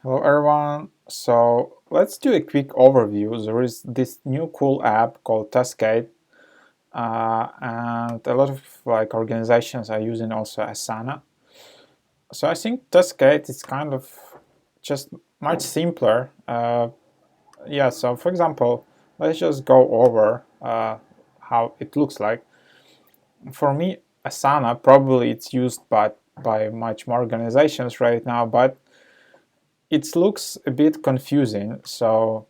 Hello everyone. So let's do a quick overview. There is this new cool app called TASKADE, and a lot of organizations are using also ASANA. So I think TASKADE is kind of just much simpler. Yeah. So for example, let's just go over how it looks like. For me, Asana probably it's used by much more organizations right now, but it looks a bit confusing. So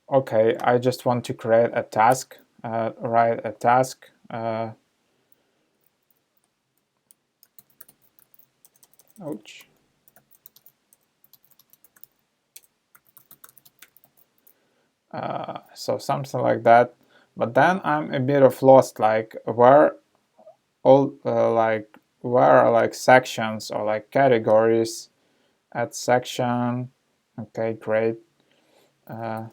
okay, I just want to create a task, write a task. Ouch. So something like that. But then I'm a bit of lost, like where all where are sections or categories. Add section. Okay, great. And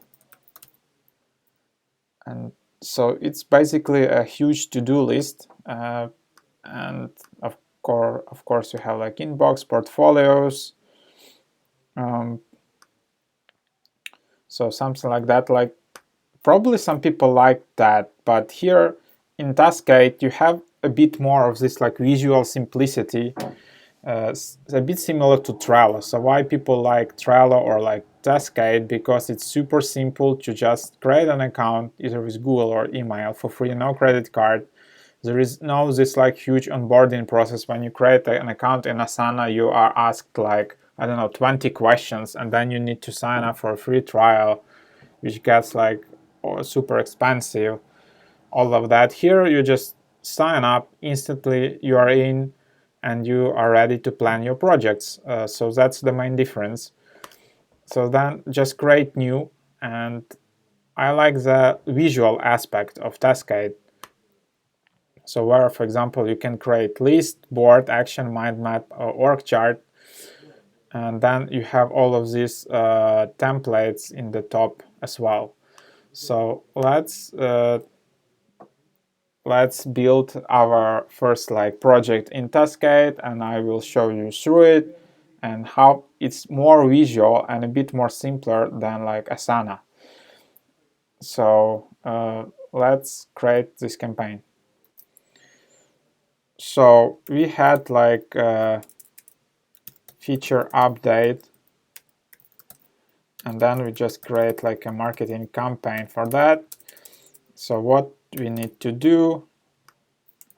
so it's basically a huge to-do list, and of course you have inbox, portfolios, so something like that. Probably some people like that, but here in TASKADE you have a bit more of this visual simplicity, a bit similar to Trello. So why people like Trello or TASKADE? Because it's super simple to just create an account either with Google or email for free, no credit card. There is no this huge onboarding process. When you create an account in Asana, you are asked I don't know 20 questions, and then you need to sign up for a free trial, which gets super expensive. All of that. Here you just sign up instantly, you are in, and you are ready to plan your projects. So that's the main difference. So then just create new, and I like the visual aspect of TASKADE. So where, for example, you can create list, board, action, mind map, or org chart, and then you have all of these templates in the top as well. So let's build our first project in TASKADE, and I will show you through it and how it's more visual and a bit more simpler than Asana. So let's create this campaign. So we had feature update, and then we just create a marketing campaign for that. So what we need to do,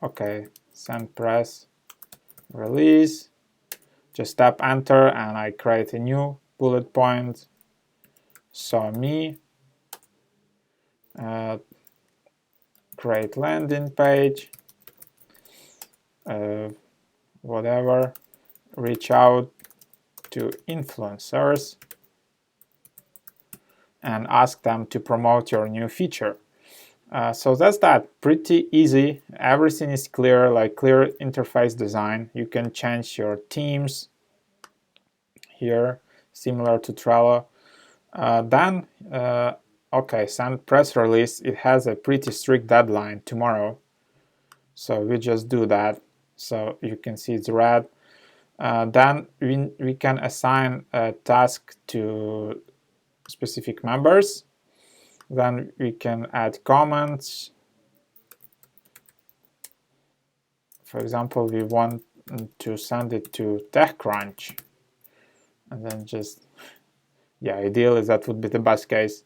okay, send press release, just tap enter and I create a new bullet point. So me, create landing page, whatever, reach out to influencers and ask them to promote your new feature. So that's that. Pretty easy. Everything is clear, clear interface design. You can change your themes here, similar to Trello. Then, okay, send press release. It has a pretty strict deadline tomorrow. So we just do that. So you can see it's red. Then we can assign a task to specific members. Then we can add comments. For example, we want to send it to TechCrunch. And then just, yeah, ideally that would be the best case.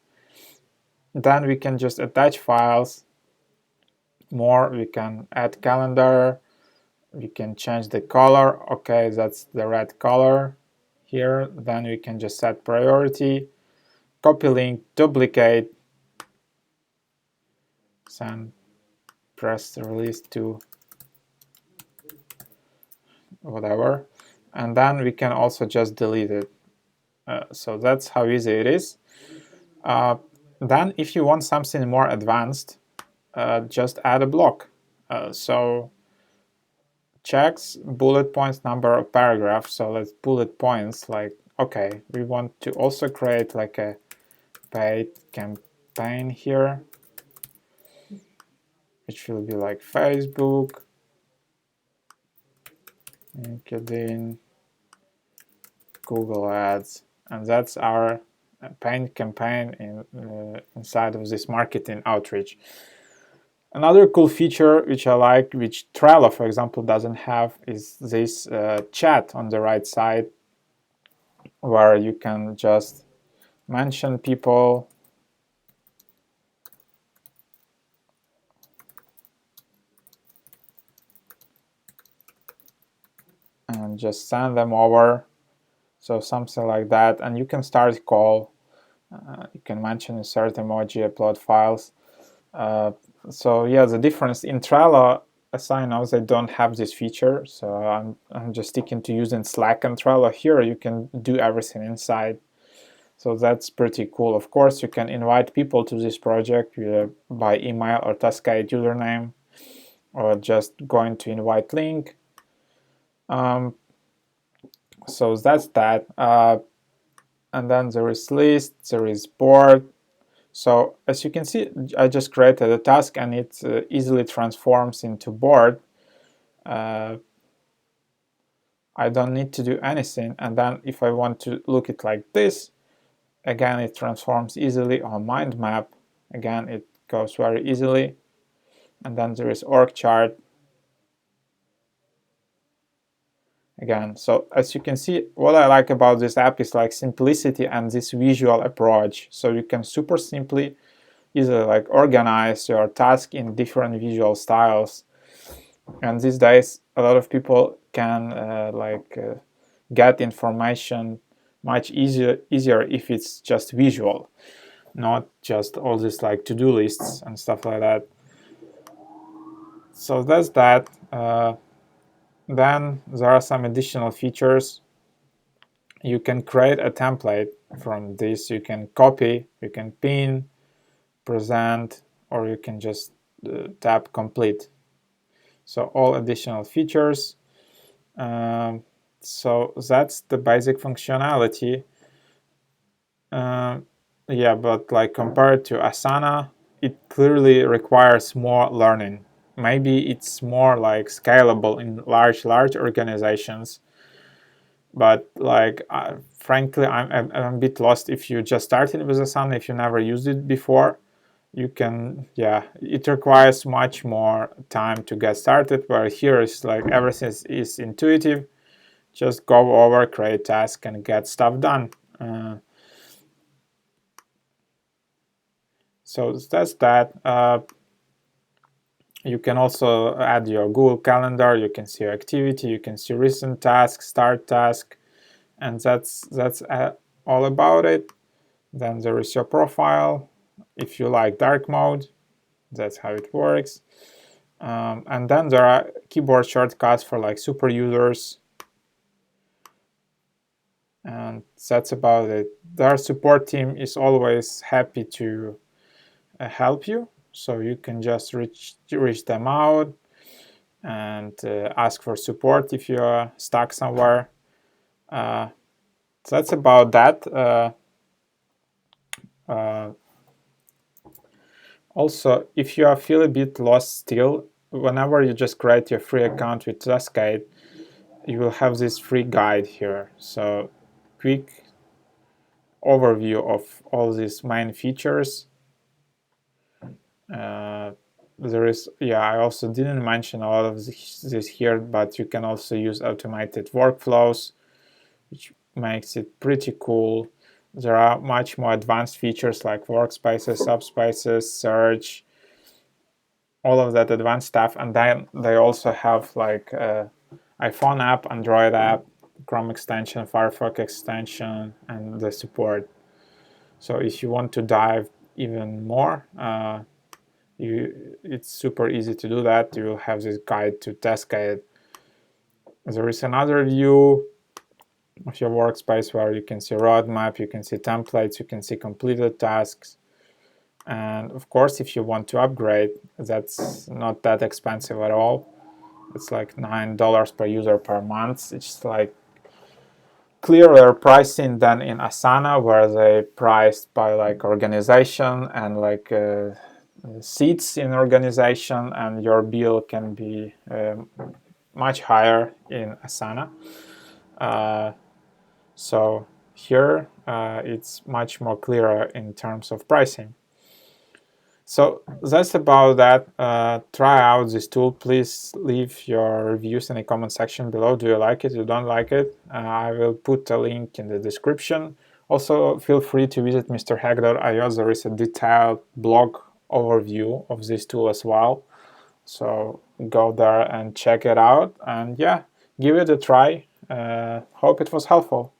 Then we can just attach files. More, we can add calendar. We can change the color. Okay, that's the red color here. Then we can just set priority. Copy link, duplicate, send press release to whatever, and then we can also just delete it. So that's how easy it is. Then if you want something more advanced, just add a block. So checks bullet points, number of paragraphs. So let's bullet points okay, we want to also create a paid campaign here, which will be Facebook, LinkedIn, Google Ads, and that's our paid campaign inside of this marketing outreach. Another cool feature which I like, which Trello, for example, doesn't have, is this chat on the right side, where you can just mention people and just send them over. So something like that, and you can start a call. You can mention, insert emoji, upload files. So yeah, the difference in Trello, as I know, they don't have this feature. So I'm just sticking to using Slack and Trello. Here you can do everything inside. So that's pretty cool. Of course, you can invite people to this project by email or TASKADE username, or just going to invite link. So that's that. And then there is list, there is board. So as you can see, I just created a task and it easily transforms into board. I don't need to do anything. And then if I want to look it like this, again, it transforms easily. On mind map, again, it goes very easily. And then there is org chart. Again, so as you can see, what I like about this app is like simplicity and this visual approach. So you can super simply easily like organize your task in different visual styles. And these days, a lot of people can get information much easier if it's just visual, not just all this like to-do lists and stuff like that. So that's that. Then there are some additional features. You can create a template from this. You can copy, you can pin, present, or you can just tap complete. So all additional features. So that's the basic functionality. Yeah, but like compared to Asana, it clearly requires more learning. Maybe it's more like scalable in large organizations, but like frankly, I'm a bit lost. If you just started with Asana, if you never used it before, you can, yeah, it requires much more time to get started, where here is like everything is intuitive. Just go over, create task, and get stuff done. So that's that. You can also add your Google Calendar. You can see your activity. You can see recent task, start task, and that's all about it. Then there is your profile. If you like dark mode, that's how it works. And then there are keyboard shortcuts for like super users. And that's about it. Their support team is always happy to help you. So you can just reach them out and ask for support if you are stuck somewhere. So that's about that. Also, if you feel a bit lost still, whenever you just create your free account with TASKADE, you will have this free guide here. So quick overview of all these main features. There is, yeah, I also didn't mention a lot of this here, but you can also use automated workflows, which makes it pretty cool. There are much more advanced features like workspaces, subspaces, search, all of that advanced stuff. And then they also have like iPhone app, Android app, Chrome extension, Firefox extension, and the support. So if you want to dive even more, it's super easy to do that. You will have this guide to TASKADE. There is another view of your workspace where you can see roadmap, you can see templates, you can see completed tasks. And of course, if you want to upgrade, that's not that expensive at all. It's like $9 per user per month. It's like clearer pricing than in Asana, where they priced by like organization and like seats in organization, and your bill can be much higher in Asana. So here it's much more clearer in terms of pricing. So that's about that. Try out this tool. Please leave your reviews in the comment section below. Do you like it? You don't like it? I will put a link in the description. Also, feel free to visit mrhack.io. There is a detailed blog overview of this tool as well. So go there and check it out. And yeah, give it a try. Hope it was helpful.